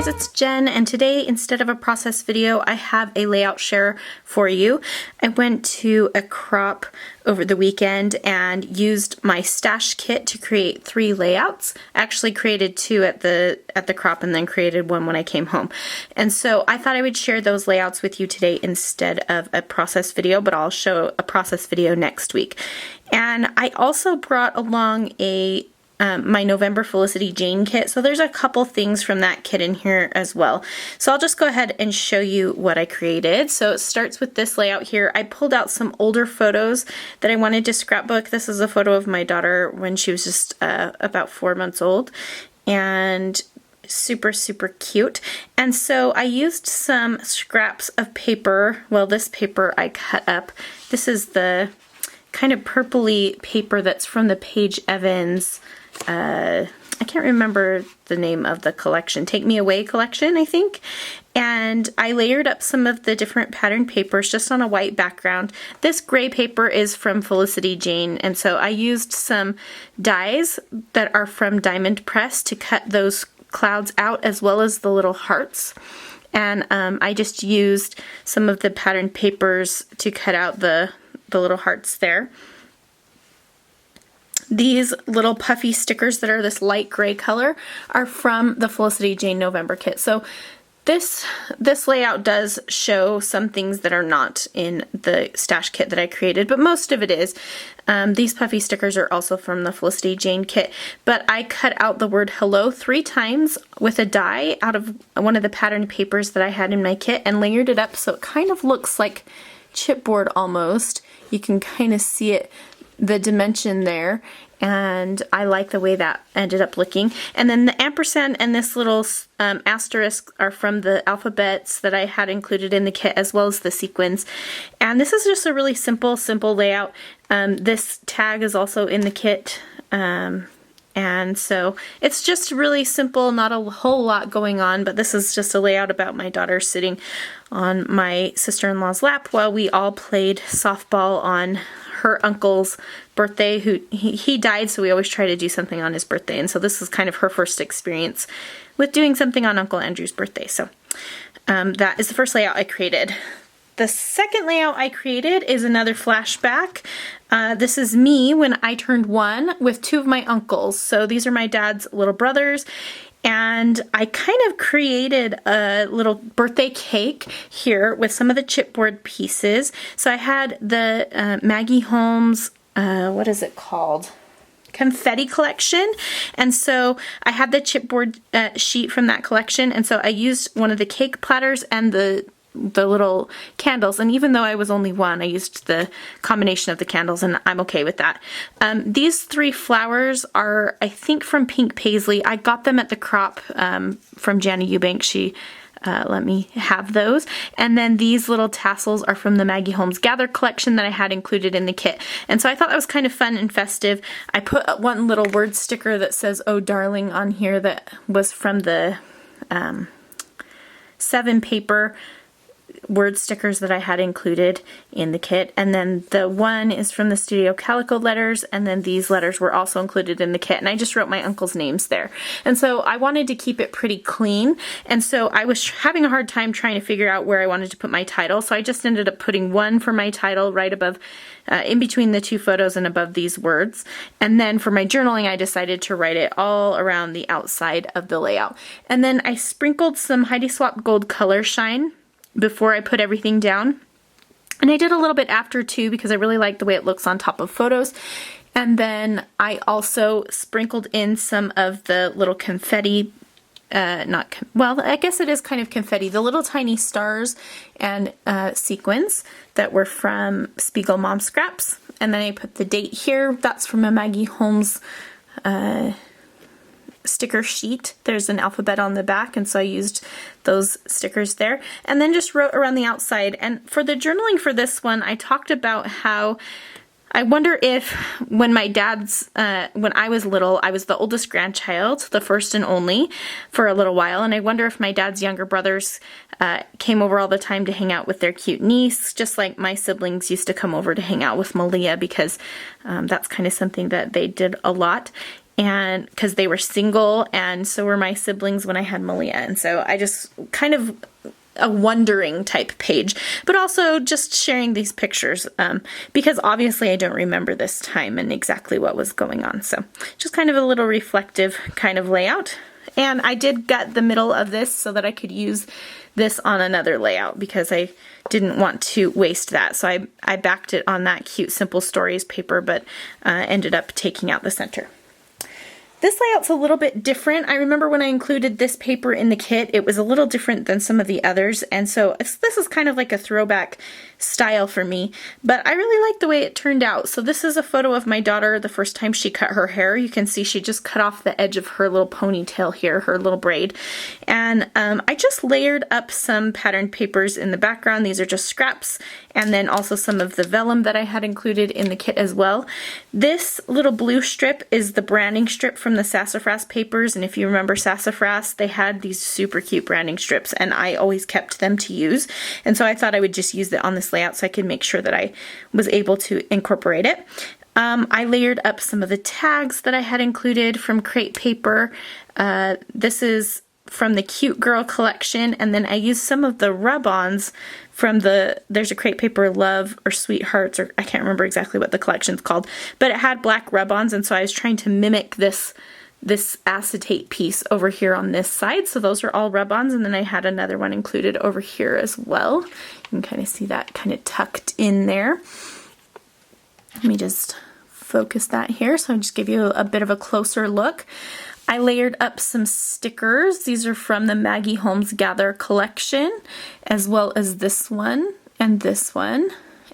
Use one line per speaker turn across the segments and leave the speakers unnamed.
guys, it's Jen, and today instead of a process video I have a layout share for you. I went to a crop over the weekend and used my stash kit to create 3 layouts. I actually created 2 at the crop and then created 1 when I came home. And so I thought I would share those layouts with you today instead of a process video, but I'll show a process video next week. And I also brought along my November Felicity Jane kit. So there's a couple things from that kit in here as well. So I'll just go ahead and show you what I created. So it starts with this layout here. I pulled out some older photos that I wanted to scrapbook. This is a photo of my daughter when she was just about 4 months old, and super cute. And so I used some scraps of paper. Well, this paper I cut up. This is the kind of purpley paper that's from the Paige Evans, I can't remember the name of the collection, Take Me Away collection, I think. And I layered up some of the different patterned papers just on a white background. This gray paper is from Felicity Jane, and so I used some dies that are from Diamond Press to cut those clouds out, as well as the little hearts. And I just used some of the patterned papers to cut out the little hearts there. These little puffy stickers that are this light gray color are from the Felicity Jane November kit. So this layout does show some things that are not in the stash kit that I created, but most of it is. These puffy stickers are also from the Felicity Jane kit, but I cut out the word hello 3 times with a die out of one of the patterned papers that I had in my kit and layered it up so it kind of looks like chipboard almost. You can kind of see it, the dimension there, and I like the way that ended up looking. And then the ampersand and this little asterisk are from the alphabets that I had included in the kit, as well as the sequins. And this is just a really simple layout. This tag is also in the kit. And so it's just really simple, not a whole lot going on, but this is just a layout about my daughter sitting on my sister-in-law's lap while we all played softball on her uncle's birthday. He died, so we always try to do something on his birthday, and so this is kind of her first experience with doing something on Uncle Andrew's birthday. So that is the first layout I created. The second layout I created is another flashback. This is me when I turned 1 with 2 of my uncles. So these are my dad's little brothers. And I kind of created a little birthday cake here with some of the chipboard pieces. So I had the Maggie Holmes, what is it called? Confetti collection, and so I had the chipboard sheet from that collection, and so I used one of the cake platters and the little candles, and even though I was only 1, I used the combination of the candles, and I'm okay with that. These 3 flowers are, I think, from Pink Paisley. I got them at the crop from Jana Eubank. She let me have those. And then these little tassels are from the Maggie Holmes Gather collection that I had included in the kit. And so I thought that was kind of fun and festive. I put one little word sticker that says, "Oh darling," on here that was from the 7 paper word stickers that I had included in the kit. And then the one is from the Studio Calico letters, and then these letters were also included in the kit, and I just wrote my uncle's names there. And so I wanted to keep it pretty clean, and so I was having a hard time trying to figure out where I wanted to put my title, so I just ended up putting one for my title right above, in between the 2 photos and above these words. And then for my journaling, I decided to write it all around the outside of the layout. And then I sprinkled some Heidi Swapp Gold Color Shine before I put everything down. And I did a little bit after too, because I really like the way it looks on top of photos. And then I also sprinkled in some of the little confetti, well, I guess it is kind of confetti, the little tiny stars and sequins that were from Spiegel Mom Scraps. And then I put the date here. That's from a Maggie Holmes sticker sheet. There's an alphabet on the back, and so I used those stickers there, and then just wrote around the outside. And for the journaling for this one, I talked about how I wonder if when my dad's, when I was little, I was the oldest grandchild, the first and only for a little while, and I wonder if my dad's younger brothers came over all the time to hang out with their cute niece, just like my siblings used to come over to hang out with Malia, because that's kind of something that they did a lot. and because they were single, and so were my siblings when I had Malia. And so I just kind of a wondering type page, but also just sharing these pictures because obviously I don't remember this time and exactly what was going on. So just kind of a little reflective kind of layout. And I did gut the middle of this so that I could use this on another layout because I didn't want to waste that. So I backed it on that cute Simple Stories paper, but ended up taking out the center. This layout's a little bit different. I remember when I included this paper in the kit, it was a little different than some of the others, and so this is kind of like a throwback style for me, but I really like the way it turned out. So this is a photo of my daughter the first time she cut her hair. You can see she just cut off the edge of her little ponytail here, her little braid, and I just layered up some patterned papers in the background. These are just scraps, and then also some of the vellum that I had included in the kit as well. This little blue strip is the branding strip from the Sassafras papers, and if you remember Sassafras, they had these super cute branding strips, and I always kept them to use, and so I thought I would just use it on this layout so I could make sure that I was able to incorporate it. I layered up some of the tags that I had included from Crate Paper. This is from the Cute Girl collection, and then I used some of the rub-ons from there's a Crate Paper Love or Sweethearts, or I can't remember exactly what the collection's called, but it had black rub-ons, and so I was trying to mimic this acetate piece over here on this side. So those are all rub-ons, and then I had another one included over here as well. You can kind of see that kind of tucked in there. Let me just focus that here so I'll just give you a bit of a closer look. I layered up some stickers. These are from the Maggie Holmes Gather collection, as well as this one and this one.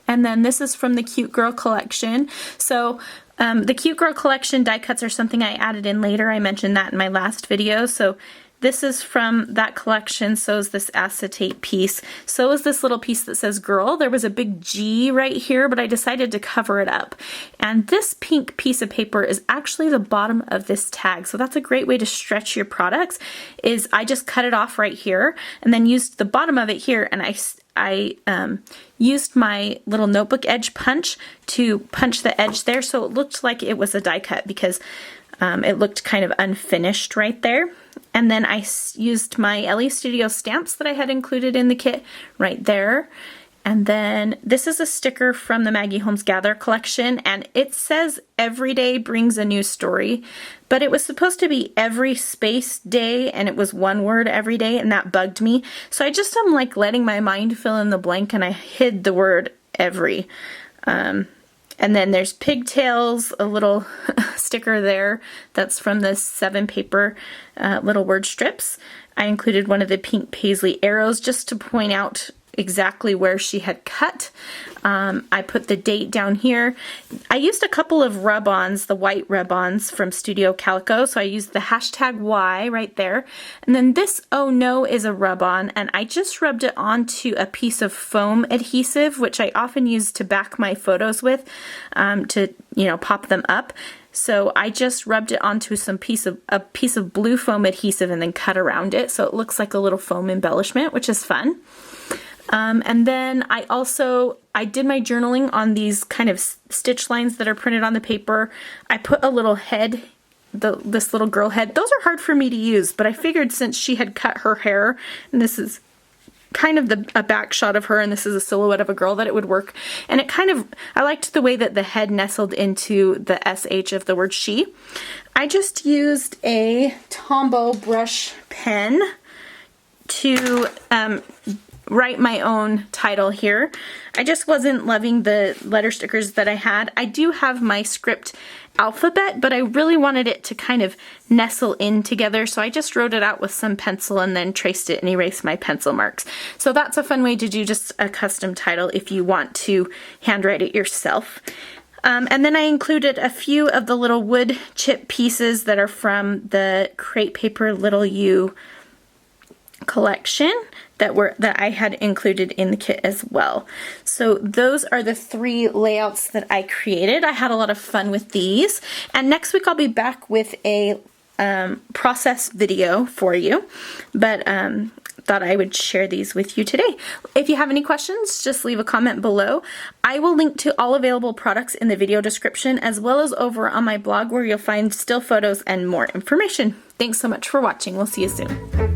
And then this is from the Cute Girl collection. So the Cute Girl collection die cuts are something I added in later. I mentioned that in my last video. So this is from that collection. So is this acetate piece. So is this little piece that says girl. There was a big G right here, but I decided to cover it up. And this pink piece of paper is actually the bottom of this tag. So that's a great way to stretch your products, is I just cut it off right here and then used the bottom of it here, and I used my little notebook edge punch to punch the edge there so it looked like it was a die cut because it looked kind of unfinished right there. And then I used my LE Studio stamps that I had included in the kit right there. And then this is a sticker from the Maggie Holmes Gather collection, and it says every day brings a new story, but it was supposed to be every space day, and it was one word every day, and that bugged me. So I just am like letting my mind fill in the blank, and I hid the word every. And then there's pigtails, a little sticker there that's from the 7 paper little word strips. I included one of the pink paisley arrows just to point out exactly where she had cut. I put the date down here. I used a couple of rub-ons, the white rub-ons from Studio Calico, so I used the hashtag Y right there. And then this Oh No is a rub-on, and I just rubbed it onto a piece of foam adhesive, which I often use to back my photos with, to, pop them up. So I just rubbed it onto a piece of blue foam adhesive and then cut around it, so it looks like a little foam embellishment, which is fun. And then I did my journaling on these kind of stitch lines that are printed on the paper. I put a little head, this little girl head. Those are hard for me to use, but I figured since she had cut her hair, and this is kind of a back shot of her, and this is a silhouette of a girl, that it would work. And I liked the way that the head nestled into the SH of the word she. I just used a Tombow brush pen to write my own title here. I just wasn't loving the letter stickers that I had. I do have my script alphabet, but I really wanted it to kind of nestle in together, so I just wrote it out with some pencil and then traced it and erased my pencil marks. So that's a fun way to do just a custom title if you want to handwrite it yourself. And then I included a few of the little wood chip pieces that are from the Crate Paper Little U collection that I had included in the kit as well. So those are the 3 layouts that I created. I had a lot of fun with these, and next week I'll be back with a process video for you. But thought I would share these with you today. If you have any questions, just leave a comment below. I will link to all available products in the video description, as well as over on my blog where you'll find still photos and more information. Thanks so much for watching. We'll see you soon.